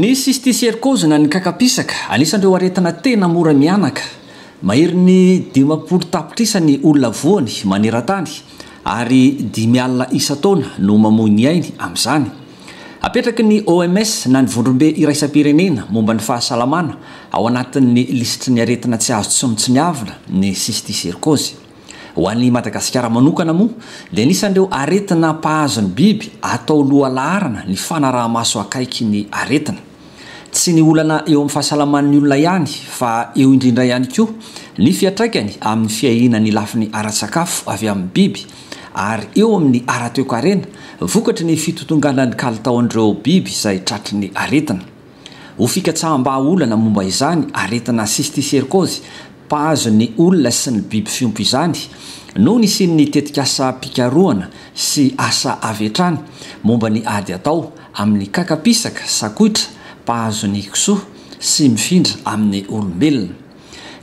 Ny cysticiercose na ny kakapisaka anisan'ireo aretina tena mora mianaka. Mahery ny 10 tapitrisa ny olona voany maneran-tany ary 10 alina isa-taona no mamoy ny ainy amin'izany. Apetraky ny OMS na ny vondrombe iraisam-pirenena momba ny fahasalamana ao anatin'ny lisitry ny aretina tsy azo tsinotsiniavina ny cysticiercose. Ho an'ny Madagasikara manokana moa dia anisan'ireo aretina mpahazon'ny biby atao lohalarana ny fanaraha-maso akaiky ny aretina. Tsy ny olana eo amin'ny fahasalaman'ny olona ihany fa eo indrindra ihany koa ny fiatraikany amin'ny fiahinany lafiny ara-tsakafo avy amin'ny biby ary eo amin'ny ara-toekarena vokatry ny fitotonganan'ny kalitaon'ireo biby izay tratry ny aretina. Ho fikatsaha-mba-olana momba izany aretina cysticiercose mpahazon'ny olona sy ny biby fiompy izany no nisin'ny tetikasa pikaroana sy asa avetrany momba ny ady atao amin'ny kakapisaka, sakoitra, mpahazon'ny kisoa sy mifindra amin'ny olombelona.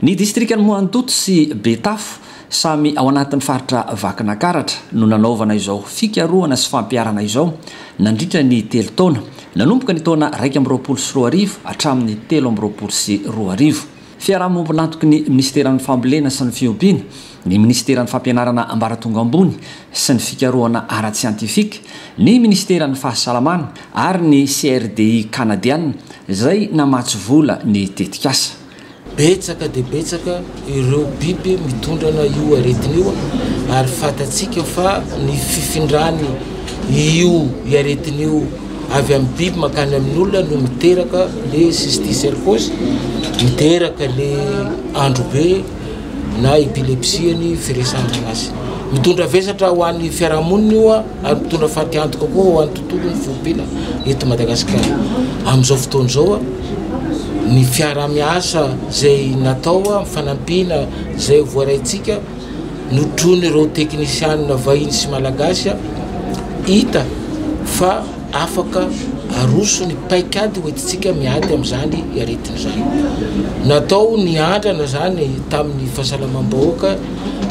Ny distrikany Mohantoto sy Betafo samy ao anatin'ny faritra Vakinakaratra no nanaovana izao fikaroana sy fampiarana izao nandritra ny 3 taona nanomboka ny taona 2024 hatramin'ny 2025. Fiarahamonimbolantoky ny Ministeran'ny Fambolena sy ny Fiompiana, ny Ministeran'ny Fampianarana Ambaratonga ambony sy ny Fikarohana Ara-tsiantifika, ny Ministeran'ny Fahasalamana ary ny CRDI Kanadiana izay namatsy vola ny tetikasa. Betsaka dia betsaka ireo biby mitondrana io aretina io ary fatatsika fa ny fifindrany io aretina io avy amin'ny biby makany amin'ny olona no miteraka le cysticiercose, miteraka le androbe na epilepsiany firesanana azy. Mitondra vesatra ho an'ny fiarahamonina io ary mitondra fatiantoka koa ho an'ny tontolon'ny fiompiana eto Madagasikara. Amin'izao fotoana izao ny fiara-miasa izay natao fanampiana izay voaraintsika notrony ireo teknisianina vahiny sy malagasy hita fa afaka aroso ny paikady hoentintsika miady amin'izany aretina izany. Natao ny andrana zany tamin'ny fahasalamam-bahoaka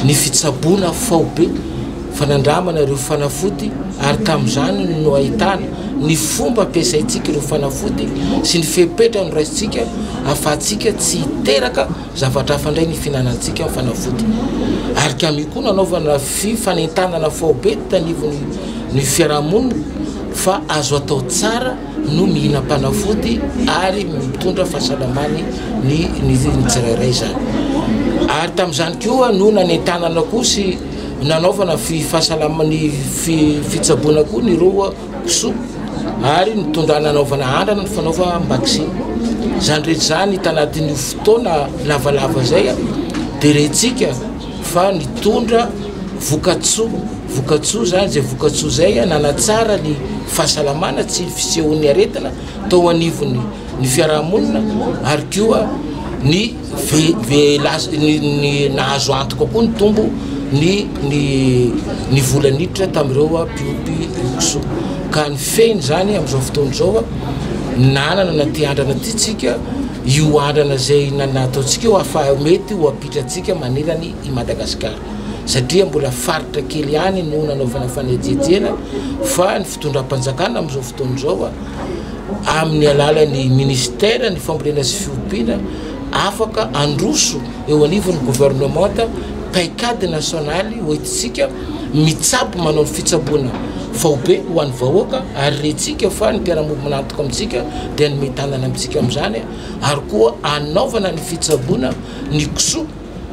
ny fitsaboana faobe fanandramana ireo fanafody ary tamin'izany no ahitana ny fomba ampiasaintsika ireo fanafody sy ny fepetra ny raisitsika ahafahantsika tsy hiteraka zavatra hafa indray ny finanantsika amin'ny fanafody. Ary kami koa nanaovana fifanentanana faobe tanivony ny fiarahamonina fa azo atao tsara no mihinam-panafody ary mitondra fahasalamany ny tsirairay zany. Ary tamin'izany koa no nanentanana koa sy nanaovana fahasalamany fitsaboana koa ny roa kisoa ary nitondra nanaovana andrana ny fanaova vaksiny. Zany rehetra zany tanatin'ny fotoana lavalava zay dia rehtsika fa nitondra vokatsoa zany zay vokatsoa zay nanatsara ny fahasalamana tsy fisehoan'ny aretina tao anivony ny fiarahamonina ary koa ny nahazo antoka koa ny tombo ny volaniditra tamin'ireo biby kisoa. Ka ny feny zany amin'izao fotoana izao nanana na ty andrana ty tsika io andrana zay nataontsika io afa mety ho apitratsika manerany i Madagasikara satria mbola faritra kely ihany no nanaovana fanejiejena fa ny fitondram-panjakana amin'izao fotoana izao amin'ny alalan'ny ministera ny fambolena sy fiompiana afaka androso eo anivon'ny gouvernemanta paikady nasionaly hoentintsika mitsabo manao ny fitsaboana faobe ho an'ny vahoaka ary retsika fa ny mpiara-monina manantoka amintsika dia ny metanana amintsika amin'izany ary koa anaovana ny fitsaboana ny kisoa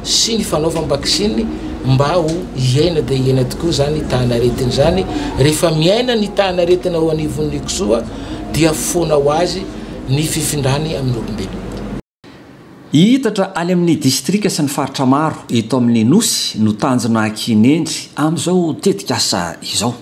sy ny fanaovam-baksiny mba ho iaina dia iaina tokoa zany tahanaretina zany. Rehefa miaina ny tahanaretina ho anivon'ny kisoa dia foana ho azy ny fifindrany amin'ny olombelona. Hitatra any amin'ny distrika sy ny faritra maro eto amin'ny nosy no tanjona kinendry amin'izao tetikasa izao.